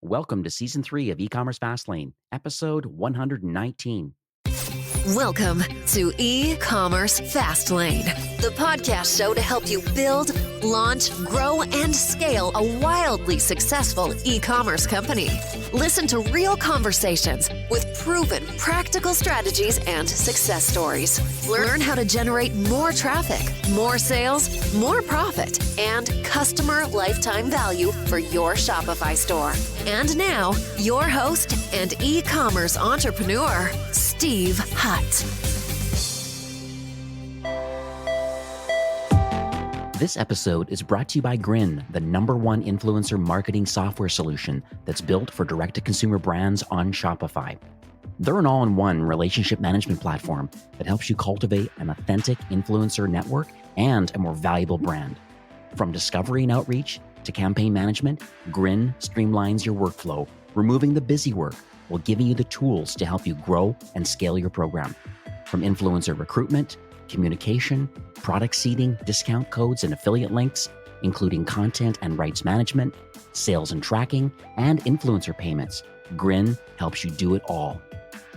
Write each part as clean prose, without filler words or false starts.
Welcome to Season 3 of E-Commerce Fastlane, Episode 119. Welcome to E-Commerce Fastlane, the podcast show to help you build, launch, grow, and scale a wildly successful e-commerce company. Listen to real conversations with proven practical strategies and success stories. Learn how to generate more traffic, more sales, more profit, and customer lifetime value for your Shopify store. And now, your host and e-commerce entrepreneur, Steve Hutt. This episode is brought to you by Grin, the #1 influencer marketing software solution that's built for direct-to-consumer brands on Shopify. They're an all-in-one relationship management platform that helps you cultivate an authentic influencer network and a more valuable brand. From discovery and outreach to campaign management, Grin streamlines your workflow, removing the busy work while giving you the tools to help you grow and scale your program. From influencer recruitment, communication, product seeding, discount codes, and affiliate links, including content and rights management, sales and tracking, and influencer payments, Grin helps you do it all.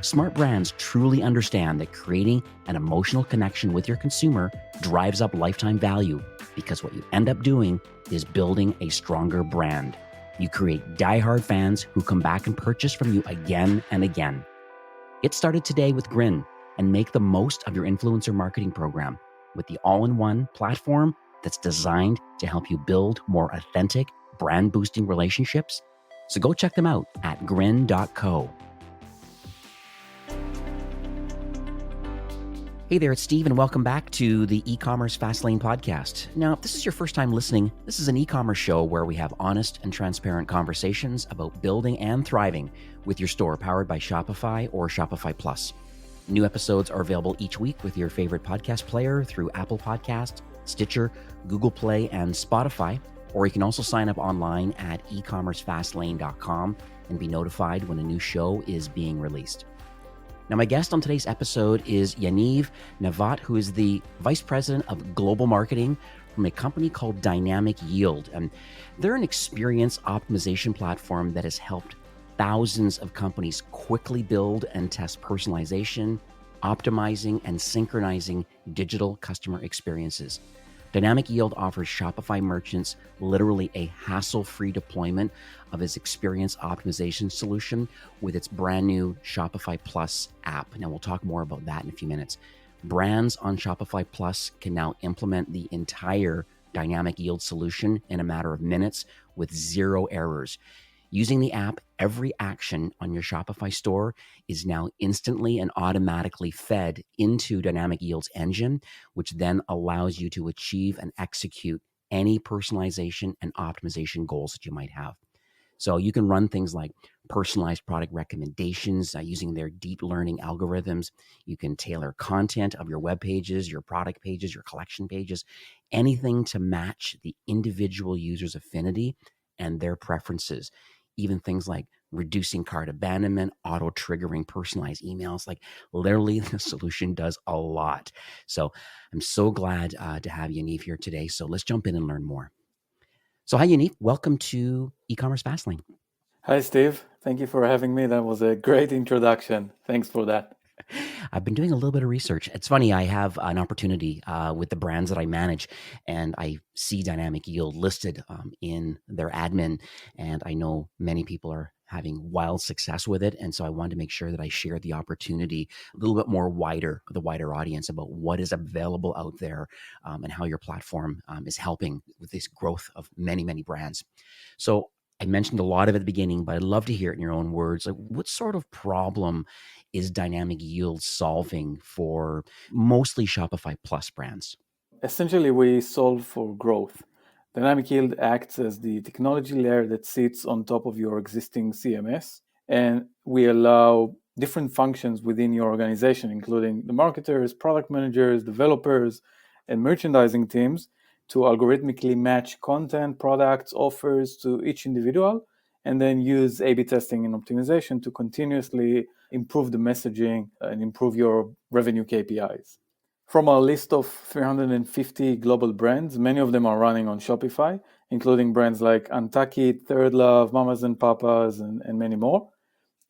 Smart brands truly understand that creating an emotional connection with your consumer drives up lifetime value, because what you end up doing is building a stronger brand. You create diehard fans who come back and purchase from you again and again. Get started today with Grin and make the most of your influencer marketing program with the all-in-one platform that's designed to help you build more authentic, brand-boosting relationships. So go check them out at grin.co. Hey there, it's Steve, and welcome back to the E-Commerce Fastlane podcast. Now, if this is your first time listening, this is an e-commerce show where we have honest and transparent conversations about building and thriving with your store powered by Shopify or Shopify Plus. New episodes are available each week with your favorite podcast player through Apple Podcasts, Stitcher, Google Play, and Spotify. Or you can also sign up online at ecommercefastlane.com and be notified when a new show is being released. Now, my guest on today's episode is Yaniv Nevat, who is the Vice President of Global Marketing from a company called Dynamic Yield. And they're an experience optimization platform that has helped thousands of companies quickly build and test personalization, optimizing, and synchronizing digital customer experiences. Dynamic Yield offers Shopify merchants literally a hassle-free deployment of its experience optimization solution with its brand new Shopify Plus app. Now, we'll talk more about that in a few minutes. Brands on Shopify Plus can now implement the entire Dynamic Yield solution in a matter of minutes with zero errors. Using the app, every action on your Shopify store is now instantly and automatically fed into Dynamic Yield's engine, which then allows you to achieve and execute any personalization and optimization goals that you might have. So you can run things like personalized product recommendations using their deep learning algorithms. You can tailor content of your web pages, your product pages, your collection pages, anything to match the individual user's affinity and their preferences. Even things like reducing cart abandonment, auto-triggering personalized emails. Like literally the solution does a lot. So I'm so glad to have Yaniv here today. So let's jump in and learn more. So hi, Yaniv. Welcome to E-Commerce Fastlane. Hi, Steve. Thank you for having me. That was a great introduction. Thanks for that. I've been doing a little bit of research. It's funny, I have an opportunity with the brands that I manage, and I see Dynamic Yield listed in their admin, and I know many people are having wild success with it. And so I wanted to make sure that I shared the opportunity a little bit more the wider audience about what is available out there and how your platform is helping with this growth of many, many brands. So I mentioned a lot of it at the beginning, but I'd love to hear it in your own words. Like, what sort of problem is Dynamic Yield solving for mostly Shopify Plus brands? Essentially, we solve for growth. Dynamic Yield acts as the technology layer that sits on top of your existing CMS, and we allow different functions within your organization, including the marketers, product managers, developers, and merchandising teams, to algorithmically match content, products, offers to each individual, and then use A/B testing and optimization to continuously improve the messaging and improve your revenue KPIs. From our list of 350 global brands, many of them are running on Shopify, including brands like Untuckit, Third Love, Mamas and Papas, and many more.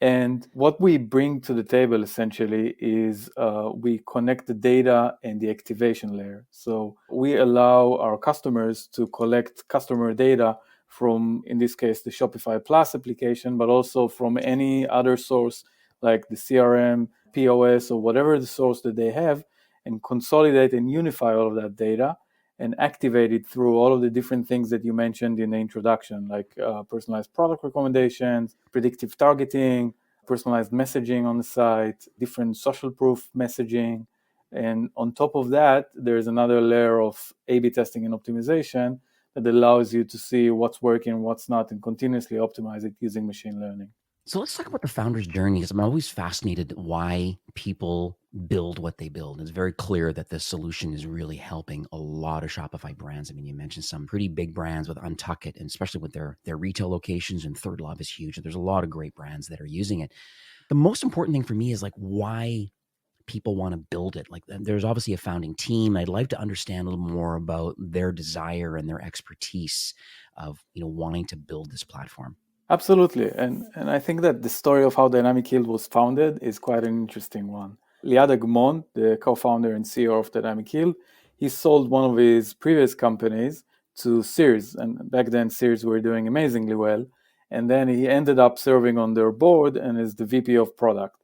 And what we bring to the table essentially is we connect the data and the activation layer. So we allow our customers to collect customer data from, in this case, the Shopify Plus application, but also from any other source like the CRM, POS, or whatever the source that they have, and consolidate and unify all of that data and activate it through all of the different things that you mentioned in the introduction, like personalized product recommendations, predictive targeting, personalized messaging on the site, different social proof messaging. And on top of that, there's another layer of A/B testing and optimization that allows you to see what's working, what's not, and continuously optimize it using machine learning. So let's talk about the founder's journey, because I'm always fascinated why people build what they build. It's very clear that this solution is really helping a lot of Shopify brands. I mean, you mentioned some pretty big brands with Untuckit, and especially with their retail locations, and Third Love is huge. There's a lot of great brands that are using it. The most important thing for me is like why people want to build it. Like there's obviously a founding team. I'd like to understand a little more about their desire and their expertise of, wanting to build this platform. Absolutely. And I think that the story of how Dynamic Yield was founded is quite an interesting one. Liad Agmon, the co-founder and CEO of Dynamic Yield, he sold one of his previous companies to Sears. And back then, Sears were doing amazingly well. And then he ended up serving on their board and is the VP of product.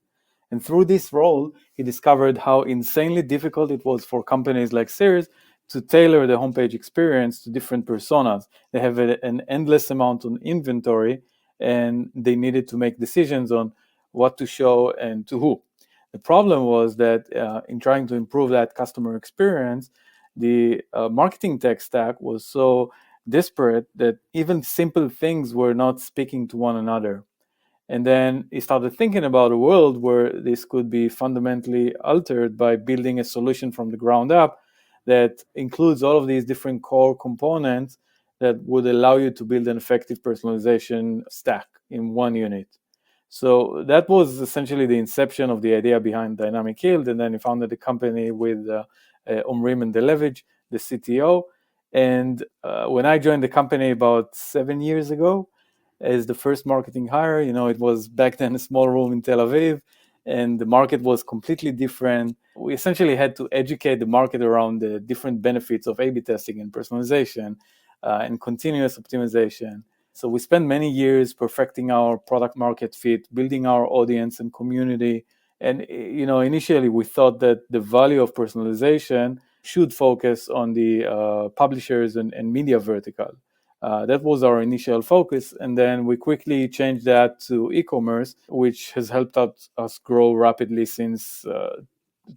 And through this role, he discovered how insanely difficult it was for companies like Sears to tailor the homepage experience to different personas. They have an endless amount of inventory, and they needed to make decisions on what to show and to who. The problem was that in trying to improve that customer experience, the marketing tech stack was so disparate that even simple things were not speaking to one another. And then he started thinking about a world where this could be fundamentally altered by building a solution from the ground up that includes all of these different core components that would allow you to build an effective personalization stack in one unit. So that was essentially the inception of the idea behind Dynamic Yield. And then he founded the company with Omri Mendelevich, the CTO. And when I joined the company about 7 years ago, as the first marketing hire, it was back then a small room in Tel Aviv, and the market was completely different. We essentially had to educate the market around the different benefits of A/B testing and personalization and continuous optimization. So we spent many years perfecting our product market fit, building our audience and community. And initially we thought that the value of personalization should focus on the publishers and media vertical. That was our initial focus. And then we quickly changed that to e-commerce, which has helped us grow rapidly since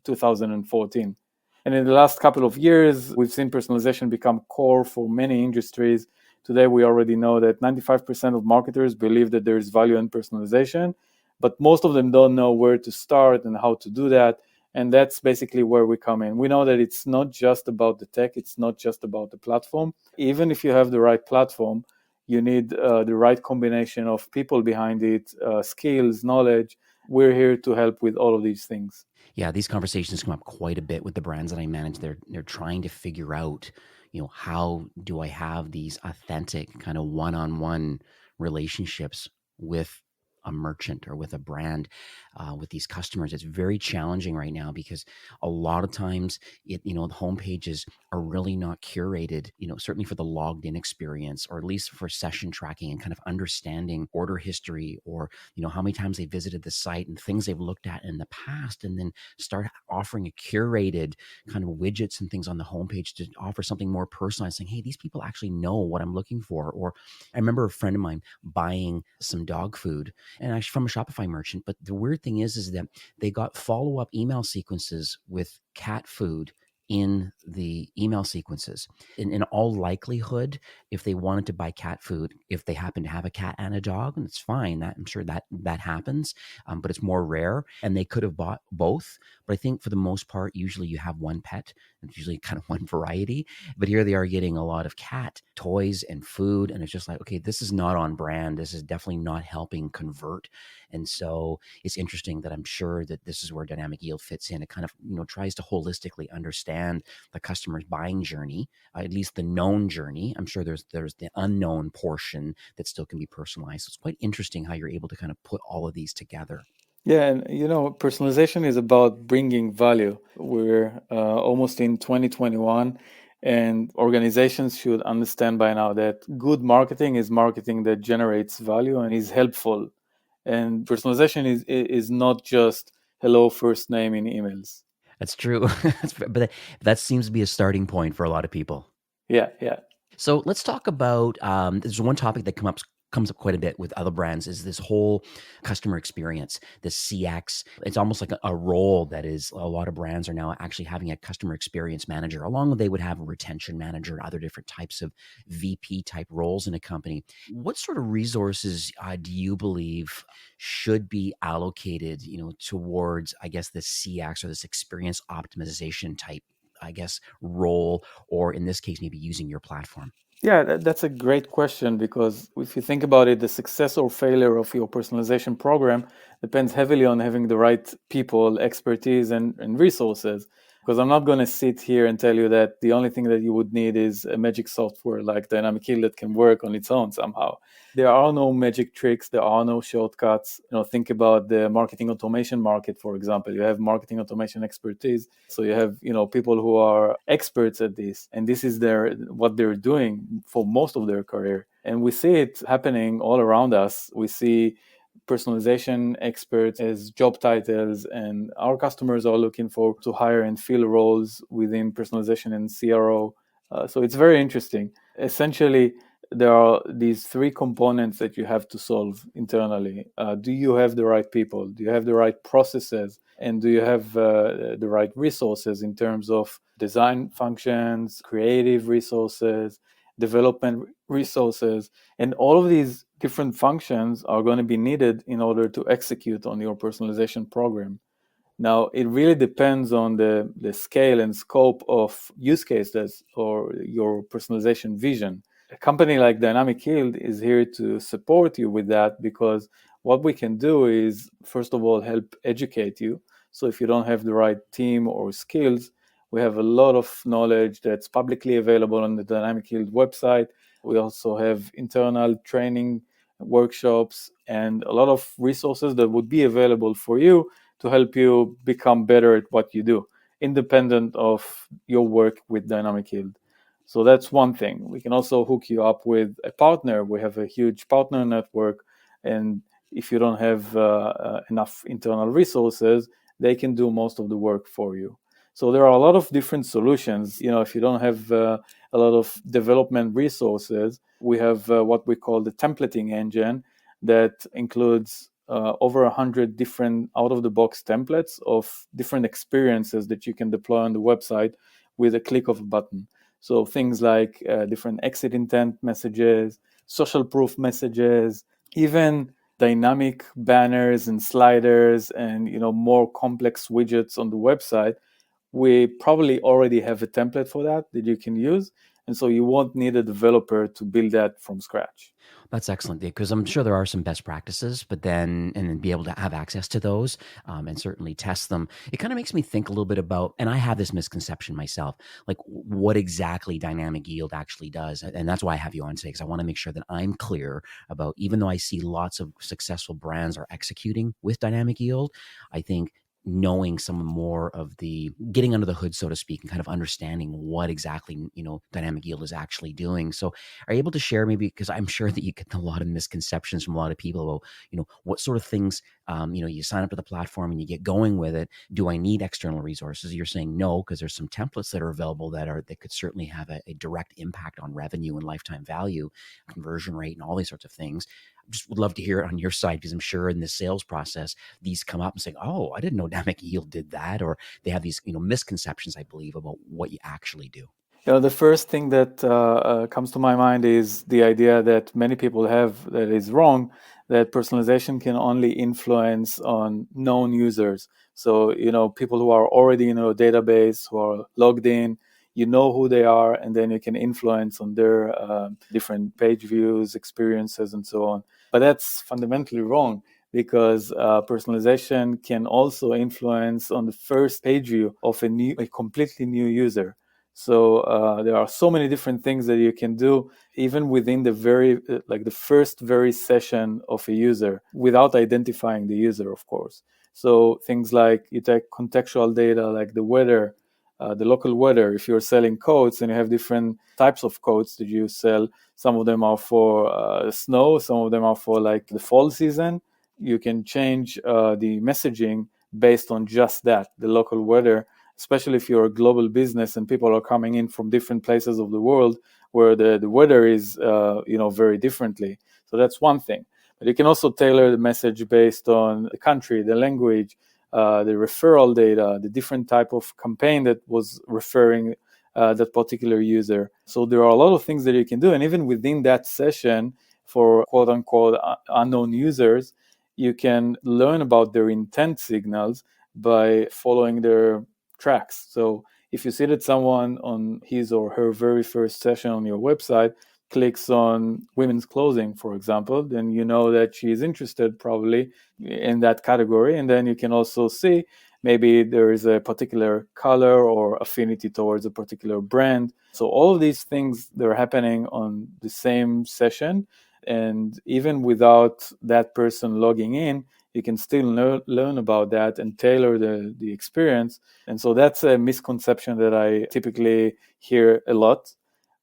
2014. And in the last couple of years, we've seen personalization become core for many industries. Today, we already know that 95% of marketers believe that there is value in personalization, but most of them don't know where to start and how to do that. And that's basically where we come in. We know that it's not just about the tech. It's not just about the platform. Even if you have the right platform, you need the right combination of people behind it, skills, knowledge. We're here to help with all of these things. Yeah, these conversations come up quite a bit with the brands that I manage. They're trying to figure out, how do I have these authentic kind of one-on-one relationships with a merchant or with a brand, with these customers. It's very challenging right now because a lot of times the home pages are really not curated, certainly for the logged in experience, or at least for session tracking and kind of understanding order history, or, how many times they visited the site and things they've looked at in the past, and then start offering a curated kind of widgets and things on the homepage to offer something more personalized, saying, hey, these people actually know what I'm looking for. Or I remember a friend of mine buying some dog food, and actually from a Shopify merchant. But the weird thing is that they got follow-up email sequences with cat food in the email sequences. In all likelihood, if they wanted to buy cat food, if they happen to have a cat and a dog, and it's fine, I'm sure that happens, but it's more rare, and they could have bought both. But I think for the most part, usually you have one pet, and it's usually kind of one variety. But here they are getting a lot of cat toys and food, and it's just like, okay, this is not on brand. This is definitely not helping convert. And so it's interesting that I'm sure that this is where Dynamic Yield fits in. It kind of tries to holistically understand understand the customer's buying journey, at least the known journey. I'm sure there's the unknown portion that still can be personalized. So it's quite interesting how you're able to kind of put all of these together. Yeah, and personalization is about bringing value. We're almost in 2021, and organizations should understand by now that good marketing is marketing that generates value and is helpful. And personalization is not just hello, first name in emails. That's true. But that seems to be a starting point for a lot of people. Yeah, yeah. So let's talk about there's one topic that comes up quite a bit with other brands is this whole customer experience, this CX. It's almost like a role that is a lot of brands are now actually having a customer experience manager, along with they would have a retention manager and other different types of VP type roles in a company. What sort of resources do you believe should be allocated, towards, I guess, this CX or this experience optimization type, I guess, role, or in this case, maybe using your platform? Yeah, that's a great question, because if you think about it, the success or failure of your personalization program depends heavily on having the right people, expertise, and resources. Because I'm not going to sit here and tell you that the only thing that you would need is a magic software like Dynamic Yield that can work on its own somehow. There are no magic tricks. There are no shortcuts. Think about the marketing automation market, for example. You have marketing automation expertise. So you have, people who are experts at this, and this is what they're doing for most of their career. And we see it happening all around us. We see personalization experts as job titles, and our customers are looking to hire and fill roles within personalization and CRO. So it's very interesting. Essentially, there are these three components that you have to solve internally. Do you have the right people? Do you have the right processes? And do you have the right resources in terms of design functions, creative resources, development resources? And all of these different functions are going to be needed in order to execute on your personalization program. Now, it really depends on the scale and scope of use cases or your personalization vision. A company like Dynamic Yield is here to support you with that, because what we can do is, first of all, help educate you. So if you don't have the right team or skills, we have a lot of knowledge that's publicly available on the Dynamic Yield website. We also have internal training workshops and a lot of resources that would be available for you to help you become better at what you do, independent of your work with Dynamic Yield. So that's one thing. We can also hook you up with a partner. We have a huge partner network, and if you don't have enough internal resources, they can do most of the work for you. So there are a lot of different solutions. If you don't have a lot of development resources, we have what we call the templating engine that includes over 100 different out-of-the-box templates of different experiences that you can deploy on the website with a click of a button. So things like different exit intent messages, social proof messages, even dynamic banners and sliders, and more complex widgets on the website. We probably already have a template for that you can use. And so you won't need a developer to build that from scratch. That's excellent, because I'm sure there are some best practices, but then be able to have access to those and certainly test them. It kind of makes me think a little bit about, and I have this misconception myself, like what exactly Dynamic Yield actually does. And that's why I have you on today, because I want to make sure that I'm clear about, even though I see lots of successful brands are executing with Dynamic Yield, I think knowing some more of the getting under the hood, so to speak, and kind of understanding what exactly, Dynamic Yield is actually doing. So are you able to share, maybe, because I'm sure that you get a lot of misconceptions from a lot of people about, what sort of things, you sign up to the platform and you get going with it. Do I need external resources? You're saying no, because there's some templates that are available that could certainly have a direct impact on revenue and lifetime value, conversion rate, and all these sorts of things. Just would love to hear it on your side, because I'm sure in the sales process, these come up and say, oh, I didn't know Dynamic Yield did that, or they have these, misconceptions, I believe, about what you actually do. The first thing that comes to my mind is the idea that many people have that is wrong, that personalization can only influence on known users. So, people who are already in a database, who are logged in, who they are, and then you can influence on their different page views, experiences, and so on. But that's fundamentally wrong. because personalization can also influence on the first page view of a completely new user. So there are so many different things that you can do even within the first very session of a user without identifying the user, of course. So things like you take contextual data like the weather, the local weather. If you're selling coats and you have different types of coats that you sell, some of them are for snow, some of them are for like the fall season. You can change the messaging based on just that, the local weather, especially if you're a global business and people are coming in from different places of the world where the weather is very differently. So that's one thing. But you can also tailor the message based on the country, the language, the referral data, the different type of campaign that was referring that particular user. So there are a lot of things that you can do. And even within that session for quote unquote unknown users, you can learn about their intent signals by following their tracks. So if you see that someone on his or her very first session on your website clicks on women's clothing, for example, then you know that she is interested probably in that category. And then you can also see maybe there is a particular color or affinity towards a particular brand. So all of these things, they're happening on the same session. And even without that person logging in, you can still learn about that and tailor the experience. And so that's a misconception that I typically hear a lot.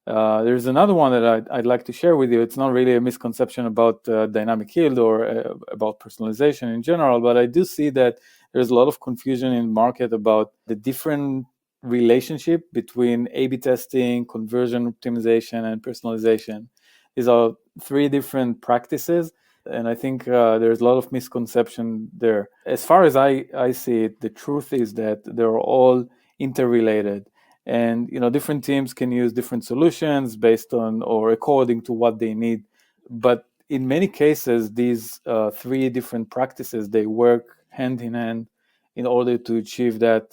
There's another one that I'd like to share with you. It's not really a misconception about dynamic yield or about personalization in general, but I do see that there's a lot of confusion in the market about the different relationship between A/B testing, conversion optimization, and personalization. These are three different practices, and I think there's a lot of misconception there. As far as I see it, the truth is that they're all interrelated. And different teams can use different solutions based on or according to what they need. But in many cases, these three different practices, they work hand in hand in order to achieve that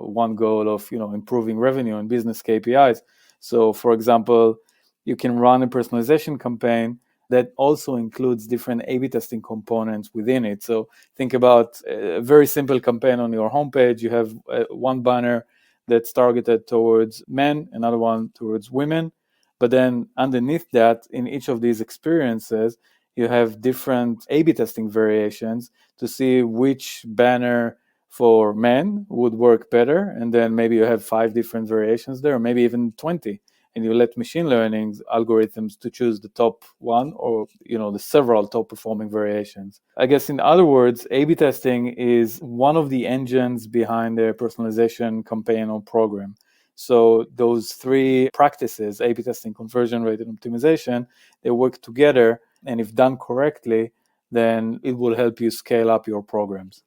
one goal of improving revenue and business KPIs. So, for example, you can run a personalization campaign that also includes different A/B testing components within it. So think about a very simple campaign on your homepage. You have one banner that's targeted towards men, another one towards women. But then underneath that, in each of these experiences, you have different A/B testing variations to see which banner for men would work better. And then maybe you have 5 different variations there, or maybe even 20. And you let machine learning algorithms to choose the top one or the several top performing variations. I guess in other words, A/B testing is one of the engines behind the personalization campaign or program. So those three practices, A/B testing, conversion rate, and optimization, they work together. And if done correctly, then it will help you scale up your programs.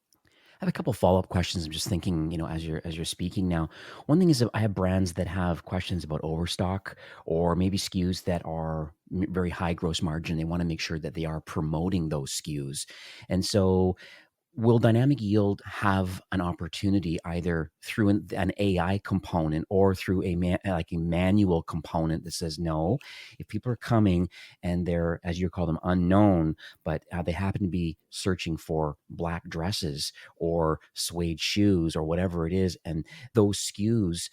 I have a couple follow-up questions. I'm just thinking, as you're speaking now. One thing is that I have brands that have questions about overstock or maybe SKUs that are very high gross margin. They want to make sure that they are promoting those SKUs. And so will dynamic yield have an opportunity either through an AI component or through a manual component that says, no, if people are coming and they're, as you call them, unknown, but they happen to be searching for black dresses or suede shoes or whatever it is, and those SKUs,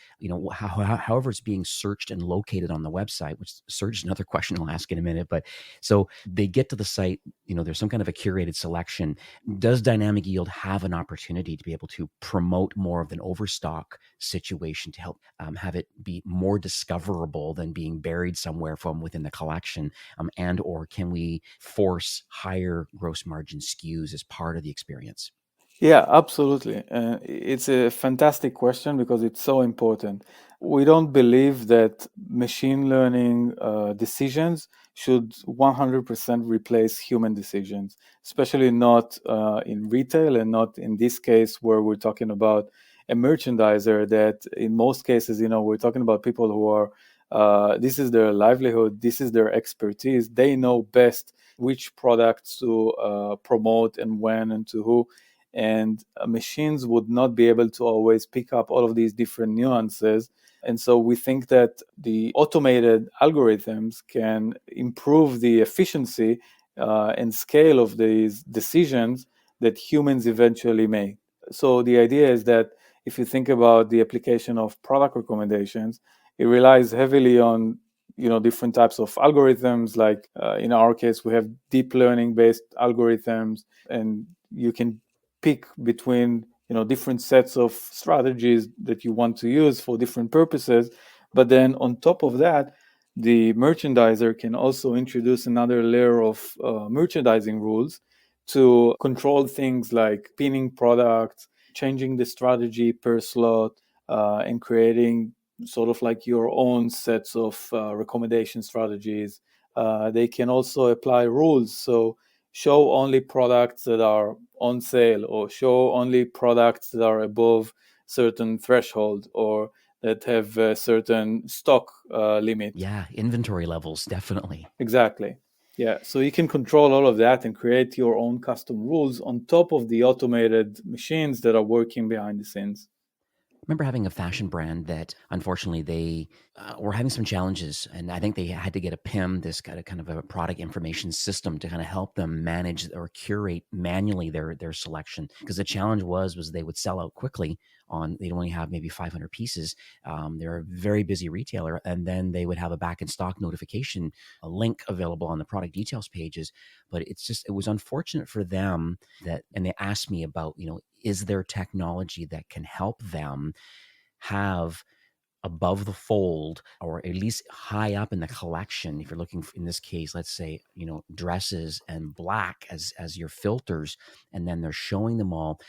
however it's being searched and located on the website, which search is another question I'll ask in a minute, but so they get to the site, there's some kind of a curated selection. Does dynamic yield have an opportunity to be able to promote more of an overstock situation to help have it be more discoverable than being buried somewhere from within the collection? And or can we force higher gross margin SKUs as part of the experience? Yeah, absolutely. It's a fantastic question because it's so important. We don't believe that machine learning decisions should 100% replace human decisions, especially not in retail and not in this case where we're talking about a merchandiser that in most cases, we're talking about people who are, this is their livelihood, this is their expertise. They know best which products to promote and when and to who. And machines would not be able to always pick up all of these different nuances. And so we think that the automated algorithms can improve the efficiency and scale of these decisions that humans eventually make. So the idea is that if you think about the application of product recommendations, it relies heavily on different types of algorithms. Like in our case, we have deep learning based algorithms, and you can pick between different sets of strategies that you want to use for different purposes. But then on top of that, the merchandiser can also introduce another layer of merchandising rules to control things like pinning products, changing the strategy per slot, and creating sort of like your own sets of recommendation strategies. They can also apply rules. So show only products that are on sale, or show only products that are above certain threshold, or that have a certain stock limit. Yeah, inventory levels, definitely. Exactly. Yeah, so you can control all of that and create your own custom rules on top of the automated machines that are working behind the scenes. I remember having a fashion brand that unfortunately they were having some challenges, and I think they had to get a PIM, this kind of a product information system, to kind of help them manage or curate manually their selection. Because the challenge was they would sell out quickly on, they'd only have maybe 500 pieces. They're a very busy retailer, and then they would have a back in stock notification, a link available on the product details pages. But it was unfortunate for them and they asked me about, is there technology that can help them have above the fold, or at least high up in the collection, if you're looking in this case, let's say, dresses and black as your filters, and then they're showing them all.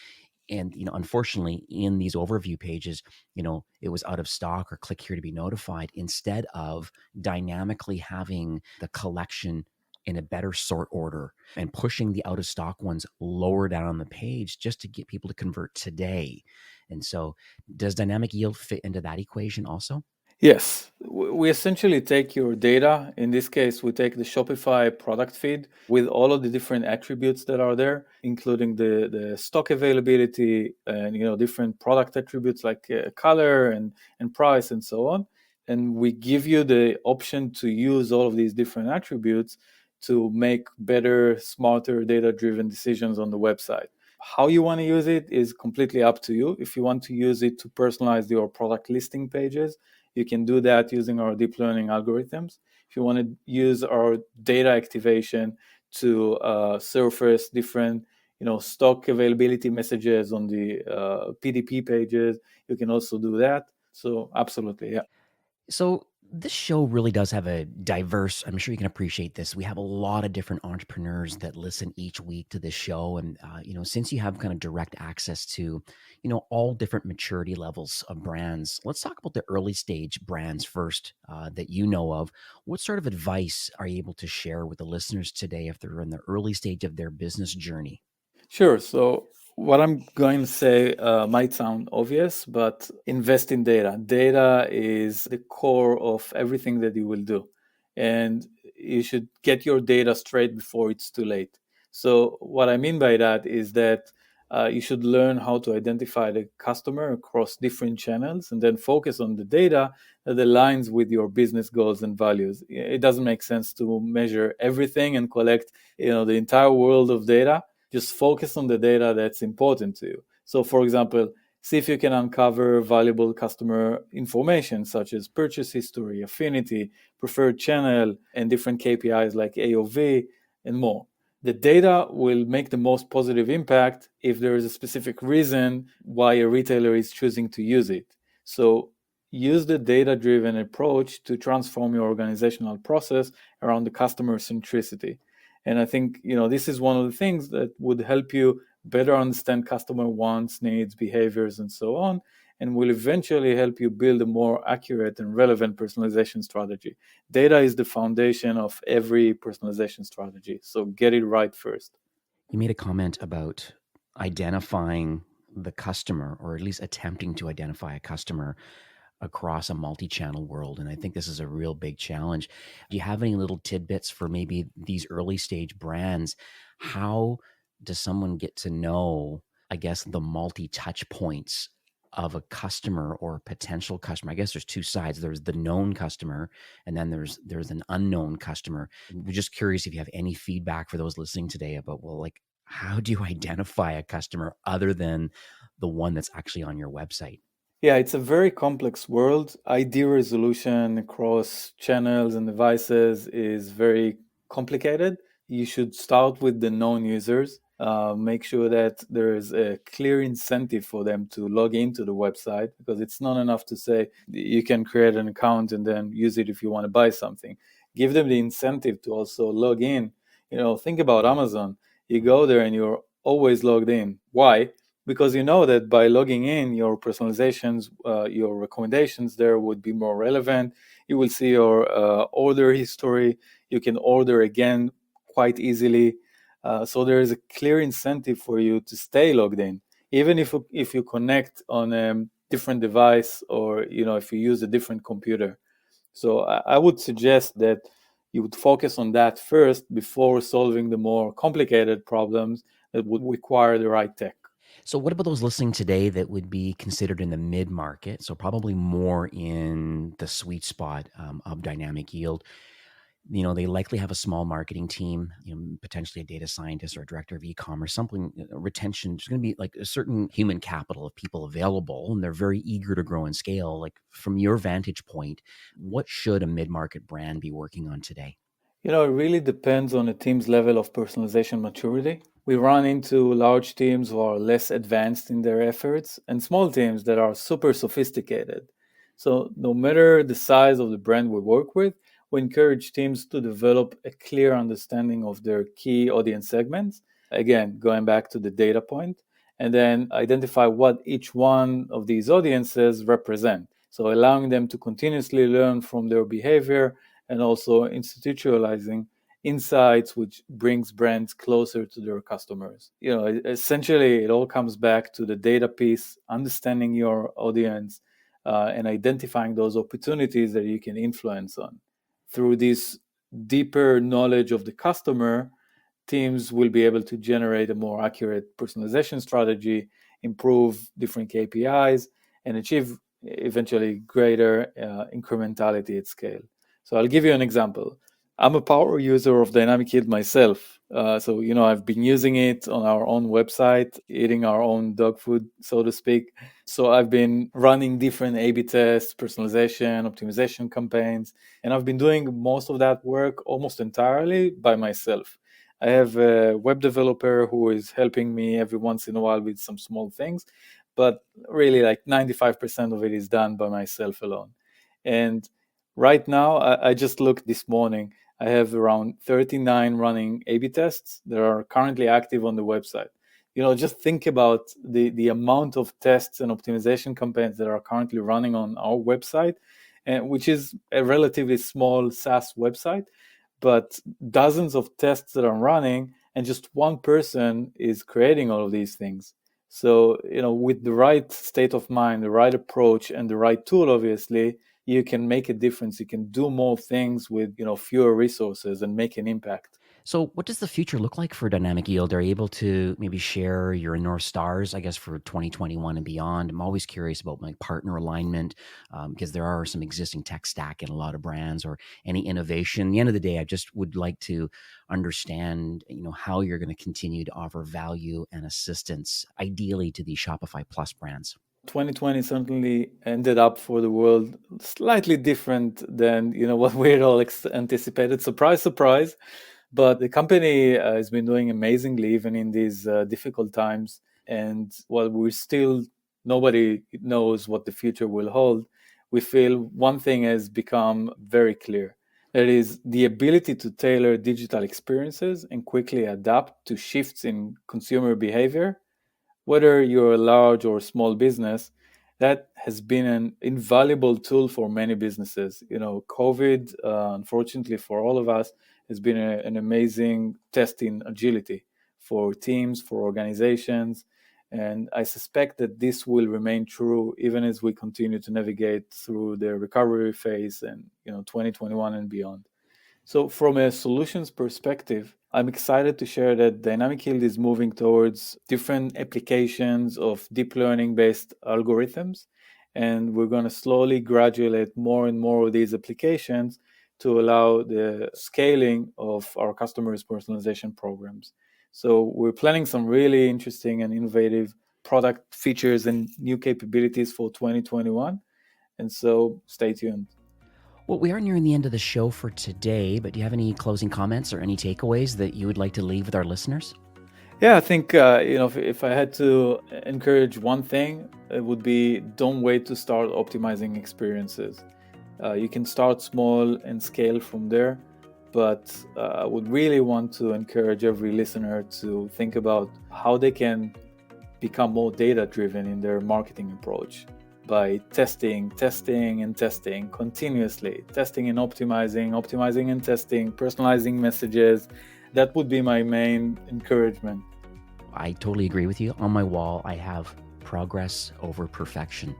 And unfortunately, in these overview pages, it was out of stock or click here to be notified, instead of dynamically having the collection in a better sort order and pushing the out of stock ones lower down on the page just to get people to convert today. And so does dynamic yield fit into that equation also? Yes, we essentially take your data. In this case, we take the Shopify product feed with all of the different attributes that are there, including the stock availability and different product attributes like color and price and so on. And we give you the option to use all of these different attributes to make better, smarter, data-driven decisions on the website. How you want to use it is completely up to you. If you want to use it to personalize your product listing pages, you can do that using our deep learning algorithms. If you want to use our data activation to surface different stock availability messages on the PDP pages, you can also do that. So absolutely, yeah. So this show really does have a diverse, I'm sure you can appreciate this. We have a lot of different entrepreneurs that listen each week to this show. And, since you have kind of direct access to, all different maturity levels of brands, let's talk about the early stage brands first that you know of. What sort of advice are you able to share with the listeners today if they're in the early stage of their business journey? Sure. So what I'm going to say might sound obvious, but invest in data. Data is the core of everything that you will do. And you should get your data straight before it's too late. So what I mean by that is that you should learn how to identify the customer across different channels and then focus on the data that aligns with your business goals and values. It doesn't make sense to measure everything and collect the entire world of data. Just focus on the data that's important to you. So, for example, see if you can uncover valuable customer information such as purchase history, affinity, preferred channel, and different KPIs like AOV and more. The data will make the most positive impact if there is a specific reason why a retailer is choosing to use it. So use the data-driven approach to transform your organizational process around the customer centricity. And I think, this is one of the things that would help you better understand customer wants, needs, behaviors, and so on, and will eventually help you build a more accurate and relevant personalization strategy. Data is the foundation of every personalization strategy, so get it right first. You made a comment about identifying the customer, or at least attempting to identify a customer across a multi-channel world. And I think this is a real big challenge. Do you have any little tidbits for maybe these early stage brands? How does someone get to know, I guess, the multi-touch points of a customer or potential customer? I guess there's two sides. There's the known customer, and then there's an unknown customer. We're just curious if you have any feedback for those listening today about, well, like, how do you identify a customer other than the one that's actually on your website? Yeah, it's a very complex world. ID resolution across channels and devices is very complicated. You should start with the known users. Make sure that there is a clear incentive for them to log into the website, because it's not enough to say you can create an account and then use it if you want to buy something. Give them the incentive to also log in. Think about Amazon. You go there and you're always logged in. Why? Because you know that by logging in, your personalizations, your recommendations there would be more relevant. You will see your order history. You can order again quite easily. So there is a clear incentive for you to stay logged in, even if you connect on a different device, or if you use a different computer. So I would suggest that you would focus on that first before solving the more complicated problems that would require the right tech. So, what about those listening today that would be considered in the mid market? So, probably more in the sweet spot of dynamic yield. They likely have a small marketing team, potentially a data scientist or a director of e-commerce, something retention. There's going to be like a certain human capital of people available, and they're very eager to grow and scale. Like, from your vantage point, what should a mid-market brand be working on today? It really depends on the team's level of personalization maturity. We run into large teams who are less advanced in their efforts and small teams that are super sophisticated. So, no matter the size of the brand we work with, we encourage teams to develop a clear understanding of their key audience segments. Again, going back to the data point, and then identify what each one of these audiences represent. So, allowing them to continuously learn from their behavior and also institutionalizing insights, which brings brands closer to their customers. Essentially, it all comes back to the data piece, understanding your audience, and identifying those opportunities that you can influence on. Through this deeper knowledge of the customer, teams will be able to generate a more accurate personalization strategy, improve different KPIs, and achieve eventually greater incrementality at scale. So I'll give you an example. I'm a power user of Dynamic Yield myself. I've been using it on our own website, eating our own dog food, so to speak. So I've been running different A/B tests, personalization, optimization campaigns, and I've been doing most of that work almost entirely by myself. I have a web developer who is helping me every once in a while with some small things, but really like 95% of it is done by myself alone. And right now, I just looked this morning, I have around 39 running A/B tests that are currently active on the website. Just think about the amount of tests and optimization campaigns that are currently running on our website, which is a relatively small SaaS website, but dozens of tests that are running, and just one person is creating all of these things. So, with the right state of mind, the right approach, and the right tool, obviously, you can make a difference. You can do more things with, fewer resources and make an impact. So, what does the future look like for Dynamic Yield? Are you able to maybe share your North Stars, I guess, for 2021 and beyond? I'm always curious about my partner alignment, because there are some existing tech stack in a lot of brands, or any innovation. At the end of the day, I just would like to understand, how you're going to continue to offer value and assistance, ideally, to these Shopify Plus brands. 2020 certainly ended up for the world slightly different than what we had all anticipated. Surprise, surprise. But the company has been doing amazingly even in these difficult times. And while nobody knows what the future will hold, we feel one thing has become very clear. That is the ability to tailor digital experiences and quickly adapt to shifts in consumer behavior. Whether you're a large or small business, that has been an invaluable tool for many businesses. COVID, unfortunately for all of us, has been an amazing test in agility for teams, for organizations. And I suspect that this will remain true even as we continue to navigate through the recovery phase and 2021 and beyond. So from a solutions perspective, I'm excited to share that Dynamic Yield is moving towards different applications of deep learning based algorithms. And we're going to slowly graduate more and more of these applications to allow the scaling of our customers' personalization programs. So we're planning some really interesting and innovative product features and new capabilities for 2021. And so stay tuned. Well, we are nearing the end of the show for today, but do you have any closing comments or any takeaways that you would like to leave with our listeners? Yeah, I think if I had to encourage one thing, it would be don't wait to start optimizing experiences. You can start small and scale from there, but I would really want to encourage every listener to think about how they can become more data-driven in their marketing approach by testing continuously, testing and optimizing and testing, personalizing messages. That would be my main encouragement. I totally agree with you. On my wall, I have progress over perfection.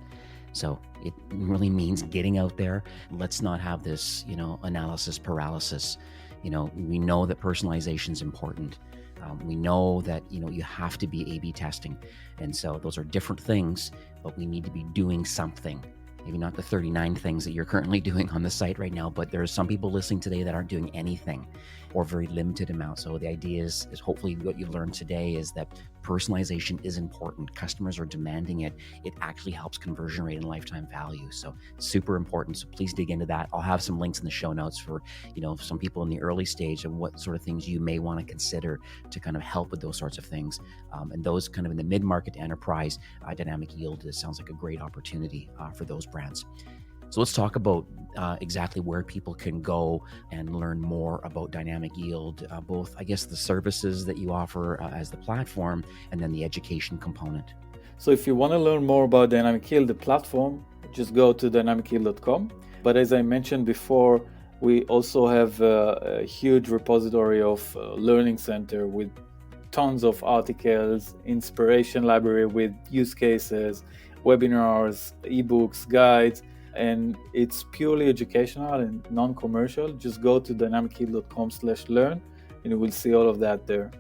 So it really means getting out there. Let's not have this, analysis paralysis. We know that personalization is important. We know that, you have to be A/B testing. And so those are different things, but we need to be doing something. Maybe not the 39 things that you're currently doing on the site right now, but there are some people listening today that aren't doing anything or very limited amount. So the idea is hopefully what you've learned today is that personalization is important. Customers are demanding it. It actually helps conversion rate and lifetime value. So super important. So please dig into that. I'll have some links in the show notes for, some people in the early stage and what sort of things you may want to consider to kind of help with those sorts of things. And those kind of in the mid-market to enterprise, Dynamic Yield sounds like a great opportunity for those brands. So let's talk about exactly where people can go and learn more about Dynamic Yield, both, I guess, the services that you offer as the platform and then the education component. So if you want to learn more about Dynamic Yield, the platform, just go to dynamicyield.com. But as I mentioned before, we also have a huge repository of Learning Center with tons of articles, inspiration library with use cases, webinars, ebooks, guides, and it's purely educational and non-commercial. Just go to dynamicyield.com/learn and you will see all of that there.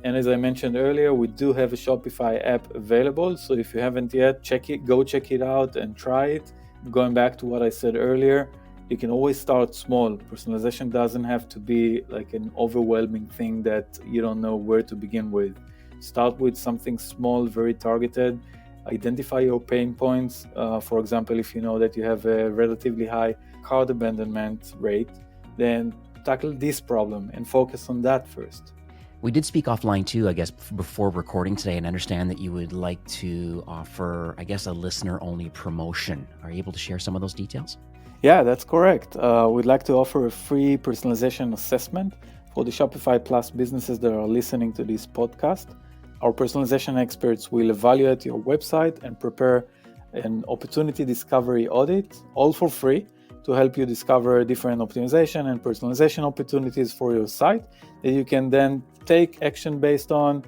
And as I mentioned earlier, we do have a Shopify app available. So if you haven't yet, go check it out and try it. Going back to what I said earlier, you can always start small. Personalization doesn't have to be like an overwhelming thing that you don't know where to begin with. Start with something small, very targeted. Identify your pain points. For example, if you know that you have a relatively high cart abandonment rate, then tackle this problem and focus on that first. We did speak offline too, I guess, before recording today, and understand that you would like to offer, I guess, a listener-only promotion. Are you able to share some of those details? Yeah, that's correct. We'd like to offer a free personalization assessment for the Shopify Plus businesses that are listening to this podcast. Our personalization experts will evaluate your website and prepare an opportunity discovery audit, all for free, to help you discover different optimization and personalization opportunities for your site that you can then take action based on,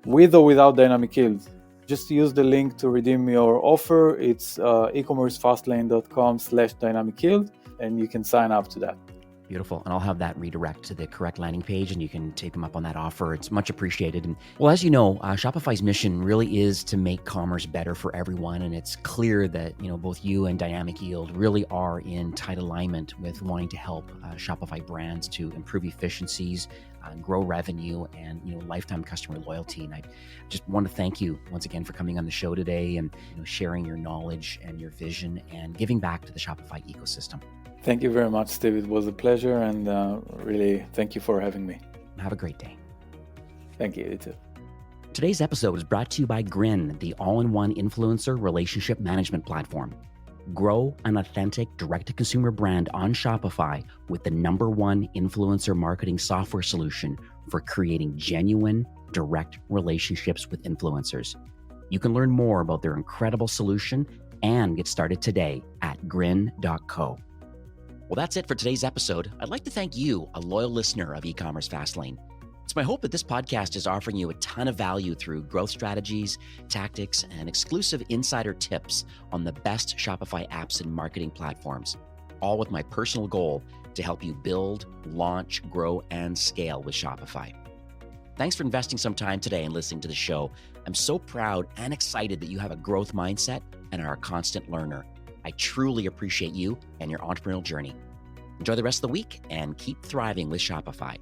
with or without Dynamic Yield. Just use the link to redeem your offer. It's ecommercefastlane.com/Dynamic Yield, and you can sign up to that. Beautiful. And I'll have that redirect to the correct landing page and you can take them up on that offer. It's much appreciated. And well, as you know, Shopify's mission really is to make commerce better for everyone. And it's clear that, both you and Dynamic Yield really are in tight alignment with wanting to help Shopify brands to improve efficiencies, grow revenue, and, lifetime customer loyalty. And I just want to thank you once again for coming on the show today and, sharing your knowledge and your vision and giving back to the Shopify ecosystem. Thank you very much, Steve. It was a pleasure, and really thank you for having me. Have a great day. Thank you. You too. Today's episode is brought to you by Grin, the all-in-one influencer relationship management platform. Grow an authentic direct-to-consumer brand on Shopify with the #1 influencer marketing software solution for creating genuine, direct relationships with influencers. You can learn more about their incredible solution and get started today at grin.co. Well, that's it for today's episode. I'd like to thank you, a loyal listener of E-commerce Fastlane. It's my hope that this podcast is offering you a ton of value through growth strategies, tactics, and exclusive insider tips on the best Shopify apps and marketing platforms, all with my personal goal to help you build, launch, grow, and scale with Shopify. Thanks for investing some time today and listening to the show. I'm so proud and excited that you have a growth mindset and are a constant learner. I truly appreciate you and your entrepreneurial journey. Enjoy the rest of the week and keep thriving with Shopify.